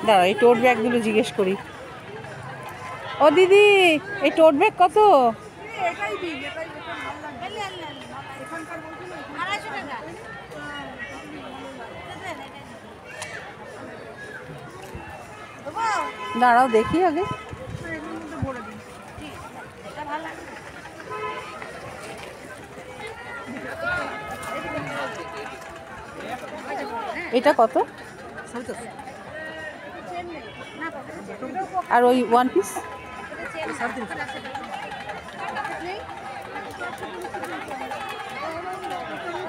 দাঁড়া, এই টোট ব্যাগগুলো জিজ্ঞেস করি। ও দিদি, এই টোট ব্যাগ কত? দাঁড়াও দেখি আগে। এটা কত? আর ওই ওয়ান পিস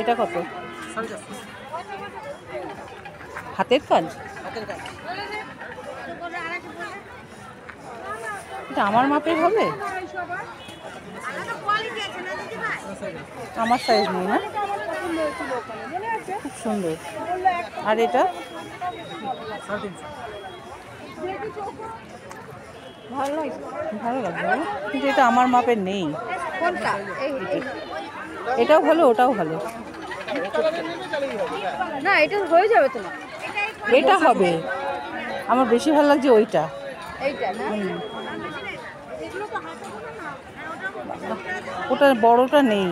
এটা কত? হাতের কাজ? এটা আমার মাপের হবে? আমার সাইজ নেই না, খুব সুন্দর। আর এটা ভালো লাগছে, ভালো লাগছে, কিন্তু এটা আমার মাপের নেই। কোনটা? এটাও ভালো, ওটাও ভালো। না, এটা হয়ে যাবে তোমার। এটা হবে, আমার বেশি ভালো লাগছে ওইটা। এইটা না, ওটা বড়টা নেই।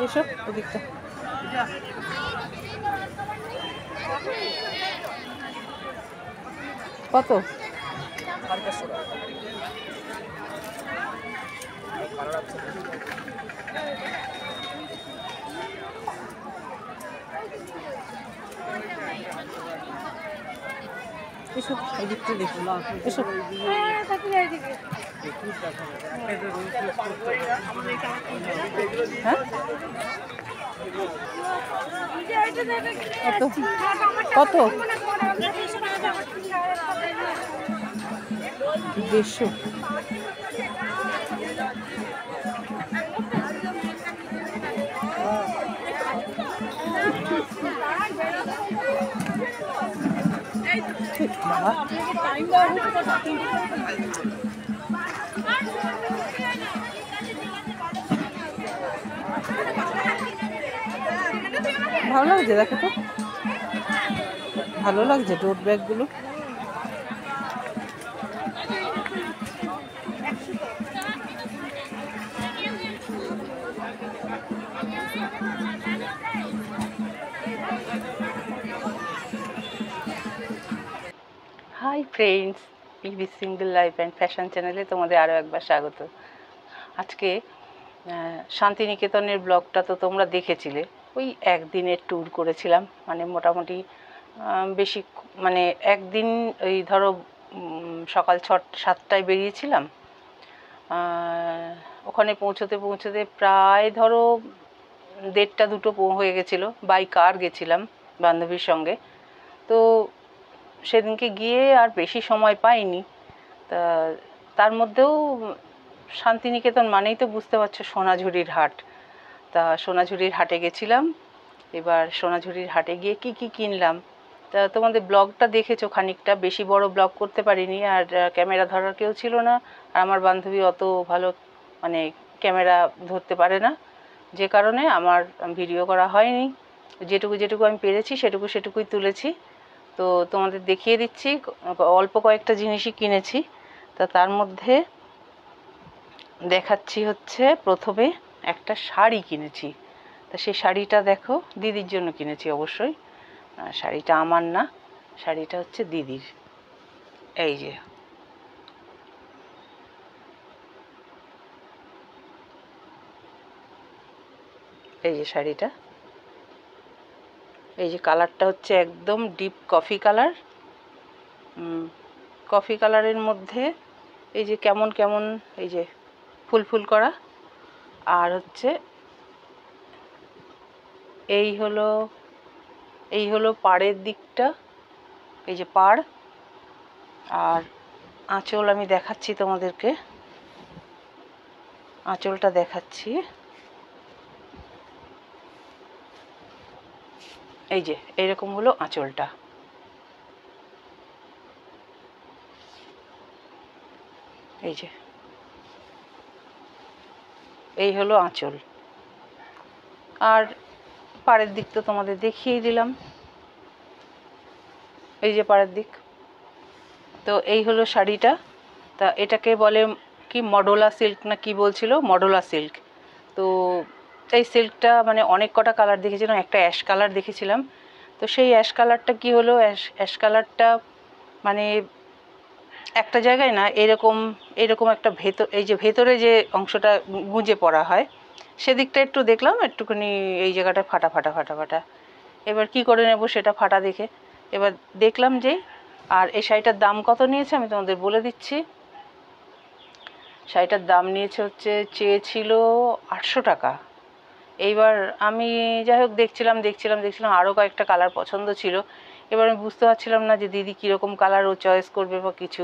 এসব ওদিকটা কত? এসব এদিকটা দেখুন, এসব হ্যাঁ কত? 150। ভালো লাগছে, দেখো তো ভালো লাগছে টোট ব্যাগগুলো। Hi friends, PV single life and fashion চ্যানেলে তোমাদের আরও একবার স্বাগত। আজকে শান্তিনিকেতনের ব্লগটা তো তোমরা দেখেছিলে। ওই একদিনের ট্যুর করেছিলাম, মানে মোটামুটি বেশি, মানে একদিন ওই ধরো সকাল 7টায় বেরিয়েছিলাম। ওখানে পৌঁছতে পৌঁছতে প্রায় ধরো 1:30-2 হয়ে গেছিলো। বাই কার গেছিলাম বান্ধবীর সঙ্গে। তো সেদিনকে গিয়ে আর বেশি সময় পাইনি। তা তার মধ্যেও শান্তিনিকেতন মানেই তো বুঝতে পারছো সোনাঝুরির হাট। তা সোনাঝুরির হাটে গেছিলাম। এবার সোনাঝুরির হাটে গিয়ে কি কি কিনলাম তা তোমাদের ব্লগটা দেখেছো খানিকটা, বেশি বড় ব্লগ করতে পারিনি। আর ক্যামেরা ধরার কেউ ছিল না, আর আমার বান্ধবী অত ভালো মানে ক্যামেরা ধরতে পারে না, যে কারণে আমার ভিডিও করা হয়নি। যেটুকু আমি পেরেছি সেটুকুই তুলেছি। তো তোমাদের দেখিয়ে দিচ্ছি। অল্প কয়েকটা জিনিসই কিনেছি। তা তার মধ্যে দেখাচ্ছি হচ্ছে প্রথমে একটা শাড়ি কিনেছি। তা সেই শাড়িটা দেখো, দিদির জন্য কিনেছি অবশ্যই। শাড়িটা আমার না, শাড়িটা হচ্ছে দিদির। এই যে শাড়িটা, এই যে কালারটা হচ্ছে একদম ডিপ কফি কালার। কফি কালারের মধ্যে এই যে কেমন কেমন এই যে ফুল করা। আর হচ্ছে এই হলো পাড়ের দিকটা, এই যে পাড়। আর আঁচল আমি দেখাচ্ছি তোমাদেরকে, আঁচলটা দেখাচ্ছি। এই যে এইরকম হলো আঁচলটা। এই যে এই হলো আঁচল। আর পাড়ের দিক তো তোমাদের দেখিয়েই দিলাম, এই যে পাড়ের দিক। তো এই হলো শাড়িটা। তা এটাকে বলে কি মডোলা সিল্ক না কি বলছিল, মডোলা সিল্ক। তো এই সিল্কটা মানে অনেক কটা কালার দেখেছিলাম, একটা অ্যাশ কালার দেখেছিলাম। তো সেই অ্যাশ কালারটা কি হলো, অ্যাশ কালারটা মানে একটা জায়গায় না এরকম এরকম একটা ভেতর, এই যে ভেতরে যে অংশটা গুঁজে পড়া হয় সেদিকটা একটু দেখলাম একটুখানি এই জায়গাটা ফাটা ফাটা ফাটা ফাটা। এবার কি করে নেব সেটা ফাটা দেখে, এবার দেখলাম যেই। আর এই শাড়িটার দাম কত নিয়েছে আমি তোমাদের বলে দিচ্ছি। শাড়িটার দাম নিয়েছে হচ্ছে, চেয়েছিল 800 টাকা। এইবার আমি যাই হোক দেখছিলাম দেখছিলাম দেখছিলাম, আরও কয়েকটা কালার পছন্দ ছিল। এবার আমি বুঝতে পারছিলাম না যে দিদি কীরকম কালার ও চয়েস করবে বা কিছু।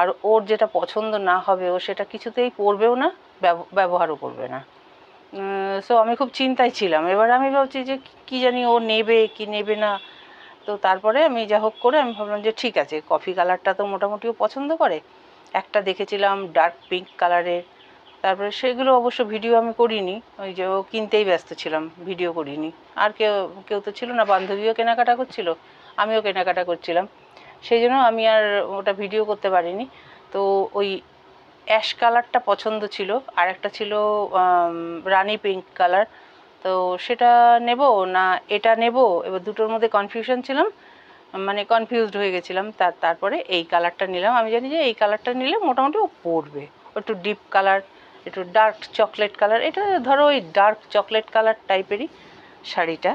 আর ওর যেটা পছন্দ না হবে ও সেটা কিছুতেই পরবেও না, ব্যবহারও করবে না। সো আমি খুব চিন্তায় ছিলাম। এবার আমি ভাবছি যে কি জানি ও নেবে কি নেবে না। তো তারপরে আমি যা হোক করে আমি ভাবলাম যে ঠিক আছে, কফি কালারটা তো মোটামুটি ও পছন্দ করে। একটা দেখেছিলাম ডার্ক পিঙ্ক কালারের, তারপরে সেগুলো অবশ্য ভিডিও আমি করিনি, ওই যে ও কিনতেই ব্যস্ত ছিলাম, ভিডিও করিনি। আর কেউ কেউ তো ছিল না, বান্ধবীও কেনাকাটা করছিল, আমিও কেনাকাটা করছিলাম, সেই জন্য আমি আর ওটা ভিডিও করতে পারিনি। তো ওই অ্যাশ কালারটা পছন্দ ছিল, আর একটা ছিল রানি পিঙ্ক কালার। তো সেটা নেব না এটা নেব, এবার দুটোর মধ্যে কনফিউশন ছিলাম, মানে কনফিউজড হয়ে গেছিলাম। তারপরে এই কালারটা নিলাম। আমি জানি যে এই কালারটা নিলে মোটামুটি ও পরবে, একটু ডিপ কালার, একটু ডার্ক চকলেট কালার। এটা ধরো ওই ডার্ক চকলেট কালার টাইপেরই শাড়িটা।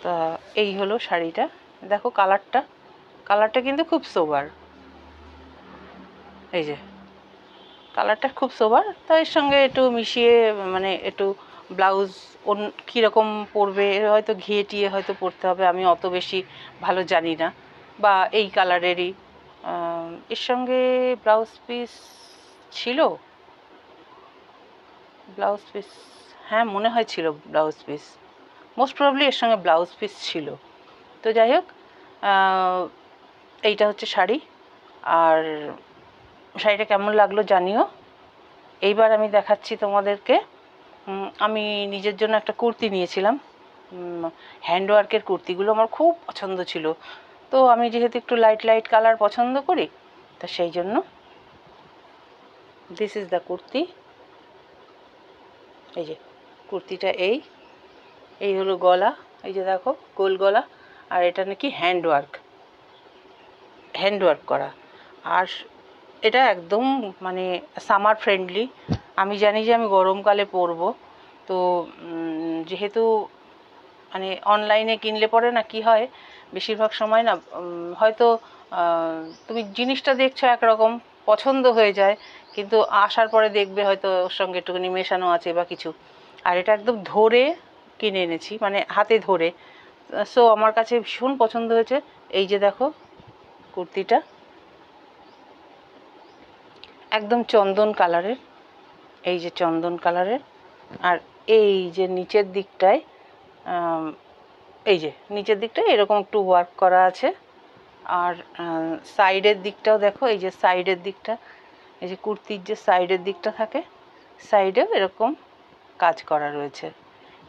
তা এই হলো শাড়িটা। দেখো কালারটা, কালারটা কিন্তু খুব সোবার, এই যে কালারটা খুব সোবার। তা এর সঙ্গে একটু মিশিয়ে মানে একটু ব্লাউজ কীরকম পরবে, হয়তো ঘিয়ে টিয়ে হয়তো পরতে হবে, আমি অত বেশি ভালো জানি না, বা এই কালারেরই এর সঙ্গে ব্লাউজ পিস ছিল, ব্লাউজ পিস, হ্যাঁ মনে হয় ছিল ব্লাউজ পিস, মোস্ট প্রবাবলি এর সঙ্গে ব্লাউজ পিস ছিল। তো যাই হোক, এইটা হচ্ছে শাড়ি। আর শাড়িটা কেমন লাগলো জানিও। এইবার আমি দেখাচ্ছি তোমাদেরকে, আমি নিজের জন্য একটা কুর্তি নিয়েছিলাম, হ্যান্ডওয়ার্কের কুর্তিগুলো আমার খুব পছন্দ ছিল। তো আমি যেহেতু একটু লাইট লাইট কালার পছন্দ করি, তা সেই জন্য দিস ইজ দ্য কুর্তি। এই যে কুর্তিটা এই হলো গলা, এই যে দেখো গোল গলা। আর এটা নাকি হ্যান্ডওয়ার্ক করা। আর এটা একদম মানে সামার ফ্রেন্ডলি। আমি জানি যে আমি গরমকালে পরবো। তো যেহেতু মানে অনলাইনে কিনলে পরে না কি হয়, বেশিরভাগ সময় না হয়তো তুমি জিনিসটা দেখছো একরকম, পছন্দ হয়ে যায়, কিন্তু আসার পরে দেখবে হয়তো ওর সঙ্গে একটুখানি মেশানো আছে বা কিছু। আর এটা একদম ধরে কিনে এনেছি, মানে হাতে ধরে। সো আমার কাছে ভীষণ পছন্দ হয়েছে। এই যে দেখো কুর্তিটা একদম চন্দন কালারের, এই যে চন্দন কালারের। আর এই যে নিচের দিকটায় এই যে নিচের দিকটায় এরকম একটু ওয়ার্ক করা আছে। আর সাইডের দিকটাও দেখো, এই যে সাইডের দিকটা, এই যে কুর্তির যে সাইডের দিকটা থাকে, সাইডেও এরকম কাজ করা রয়েছে।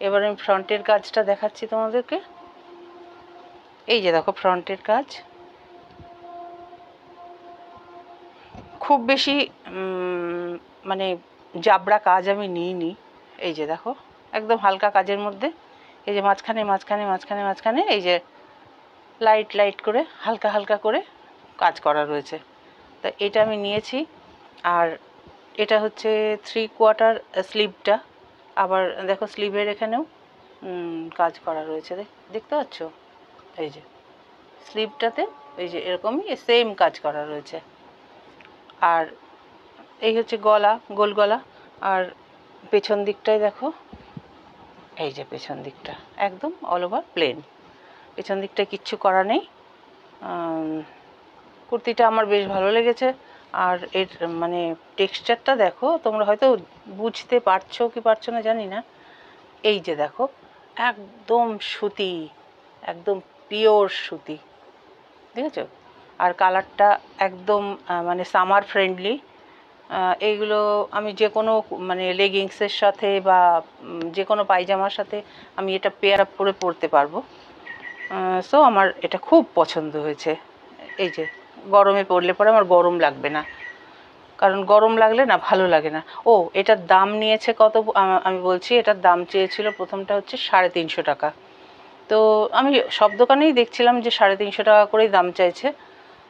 এবার আমি ফ্রন্টের কাজটা দেখাচ্ছি তোমাদেরকে। এই যে দেখো ফ্রন্টের কাজ, খুব বেশি মানে জাবড়া কাজ আমি নিইনি। এই যে দেখো একদম হালকা কাজের মধ্যে, এই যে মাঝখানে মাঝখানে মাঝখানে মাঝখানে এই যে লাইট লাইট করে হালকা হালকা করে কাজ করা রয়েছে। তা এটা আমি নিয়েছি। আর এটা হচ্ছে 3/4 স্লিভটা। আবার দেখো স্লিভের এখানেও কাজ করা রয়েছে, দেখতে পাচ্ছ? এই যে স্লিভটাতে এই যে এরকমই সেম কাজ করা রয়েছে। আর এই হচ্ছে গলা, গোল গলা। আর পেছন দিকটায় দেখো, এই যে পেছন দিকটা একদম অল ওভার প্লেন, পেছন দিকটায় কিচ্ছু করা নেই। কুর্তিটা আমার বেশ ভালো লেগেছে। আর এর মানে টেক্সচারটা দেখো, তোমরা হয়তো বুঝতে পারছো কি পারছো না জানি না। এই যে দেখো একদম সুতি, একদম পিওর সুতি, দেখেছো? আর কালারটা একদম মানে সামার ফ্রেন্ডলি। এইগুলো আমি যে কোনো মানে লেগিংসের সাথে বা যে কোনো পায়জামার সাথে আমি এটা পেয়ার আপ করে পরতে পারবো। সো আমার এটা খুব পছন্দ হয়েছে। এই যে গরমে পরলে পরে আমার গরম লাগবে না, কারণ গরম লাগলে না ভালো লাগে না। ও, এটার দাম নিয়েছে কত আমি বলছি। এটার দাম চেয়েছিল প্রথমটা হচ্ছে 350 টাকা। তো আমি সব দোকানেই দেখছিলাম যে 350 টাকা করেই দাম চাইছে।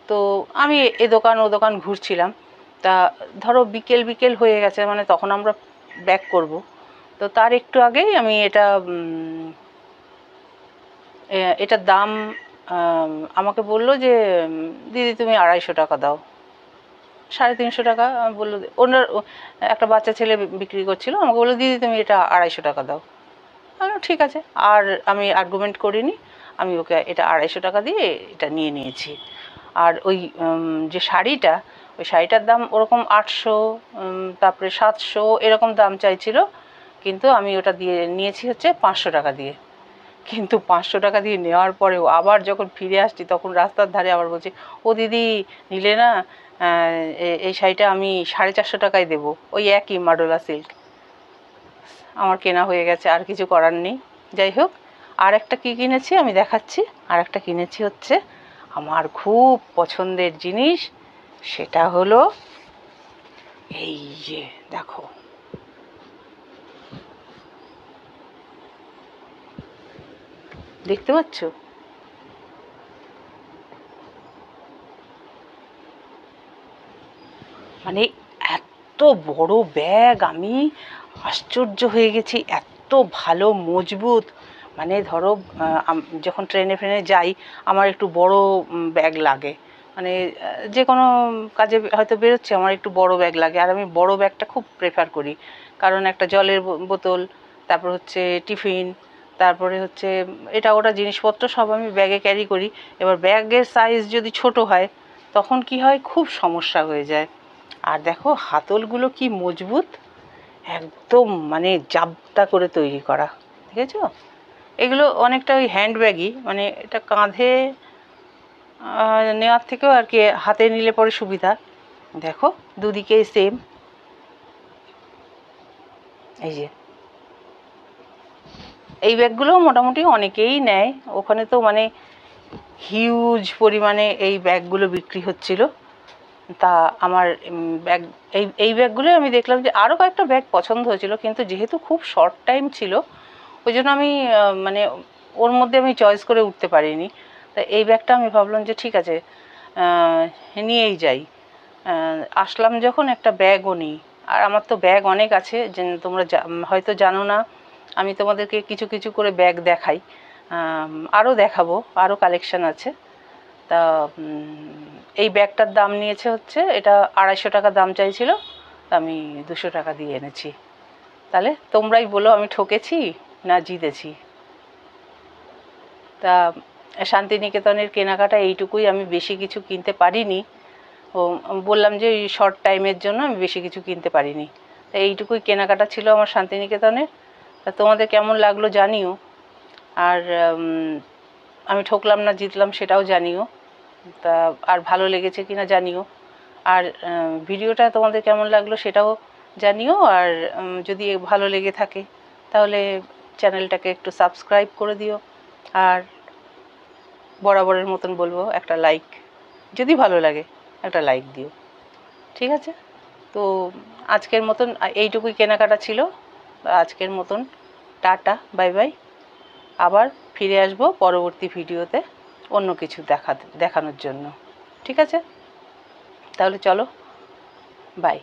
তো আমি এ দোকান ও দোকান ঘুরছিলাম। তা ধরো বিকেল বিকেল হয়ে গেছে, মানে তখন আমরা ব্যাক করব। তো তার একটু আগেই আমি এটার দাম আমাকে বললো যে দিদি তুমি 250 টাকা দাও। 350 টাকা বললো। ওনার একটা বাচ্চা ছেলে বিক্রি করছিল, আমাকে বললো দিদি তুমি এটা 250 টাকা দাও। আমি ঠিক আছে, আর আমি আর্গুমেন্ট করিনি। আমি ওকে এটা 250 টাকা দিয়ে এটা নিয়ে নিয়েছি। আর ওই যে শাড়িটা, ওই শাড়িটার দাম ওরকম 800, তারপরে 700 এরকম দাম চাইছিল, কিন্তু আমি ওটা দিয়ে নিয়েছি হচ্ছে 500 টাকা দিয়ে। কিন্তু 500 টাকা দিয়ে নেওয়ার পরেও আবার যখন ফিরে আসছি তখন রাস্তার ধারে আবার বলছি, ও দিদি নিলে না, এই শাড়িটা আমি 450 টাকায় দেবো, ওই একই মাডোলা সিল্ক। আমার কেনা হয়ে গেছে, আর কিছু করার নেই। যাই হোক, আর একটা কী কিনেছি আমি দেখাচ্ছি। আর একটা কিনেছি হচ্ছে আমার খুব পছন্দের জিনিস, সেটা হলো এই যে দেখো, দেখতে পাচ্ছ? মানে এত বড় ব্যাগ, আমি আশ্চর্য হয়ে গেছি, এত ভালো মজবুত। মানে ধরো যখন ট্রেনে ফ্রেনে যাই আমার একটু বড় ব্যাগ লাগে, মানে যে কোনো কাজে হয়তো বেরোচ্ছি আমার একটু বড় ব্যাগ লাগে, আর আমি বড় ব্যাগটা খুব প্রেফার করি। কারণ একটা জলের বোতল, তারপর হচ্ছে টিফিন, তারপরে হচ্ছে এটা ওটা জিনিসপত্র সব আমি ব্যাগে ক্যারি করি। এবার ব্যাগের সাইজ যদি ছোট হয় তখন কি হয়, খুব সমস্যা হয়ে যায়। আর দেখো হাতলগুলো কি মজবুত, একদম মানে জাবদা করে তৈরি করা, দেখেছো? এগুলো অনেকটা ওই হ্যান্ডব্যাগই, মানে এটা কাঁধে নেওয়ার থেকেও আর কি হাতে নিলে পরে সুবিধা। দেখো দুদিকেই সেম। এই যে এই ব্যাগগুলো মোটামুটি অনেকেই নেয়, ওখানে তো মানে হিউজ পরিমাণে এই ব্যাগগুলো বিক্রি হচ্ছিল। তা আমার ব্যাগ এই ব্যাগগুলো আমি দেখলাম যে আরও কয়েকটা ব্যাগ পছন্দ হয়েছিল, কিন্তু যেহেতু খুব শর্ট টাইম ছিল ওই জন্য আমি মানে ওর মধ্যে আমি চয়েস করে উঠতে পারিনি। তা এই ব্যাগটা আমি ভাবলাম যে ঠিক আছে নিয়েই যাই। আসলাম যখন একটা ব্যাগও নিই। আর আমার তো ব্যাগ অনেক আছে, যে তোমরা হয়তো জানো না, আমি তোমাদেরকে কিছু কিছু করে ব্যাগ দেখাই, আরও দেখাবো, আরও কালেকশান আছে। তা এই ব্যাগটার দাম নিয়েছে হচ্ছে, এটা 250 টাকা দাম চাইছিল, আমি 200 টাকা দিয়ে এনেছি। তাহলে তোমরাই বলো আমি ঠকেছি না জিতেছি? তা শান্তিনিকেতনের কেনাকাটা এইটুকুই, আমি বেশি কিছু কিনতে পারিনি। ও বললাম যে ওই শর্ট টাইমের জন্য আমি বেশি কিছু কিনতে পারিনি। তা এইটুকুই কেনাকাটা ছিল আমার শান্তিনিকেতনের। তা তোমাদের কেমন লাগলো জানিও, আর আমি ঠকলাম না জিতলাম সেটাও জানিও। তা আর ভালো লেগেছে কিনা জানিও, আর ভিডিওটা তোমাদের কেমন লাগলো সেটাও জানিও। আর যদি ভালো লেগে থাকে তাহলে চ্যানেলটাকে একটু সাবস্ক্রাইব করে দিও, আর বরাবরের মতন বলবো একটা লাইক, যদি ভালো লাগে একটা লাইক দিও, ঠিক আছে? তো আজকের মতন এইটুকুই কেনাকাটা ছিল। আজকের মতন টাটা, বাই বাই। আবার ফিরে আসবো পরবর্তী ভিডিওতে অন্য কিছু দেখানোর জন্য, ঠিক আছে? তাহলে চলো, বাই।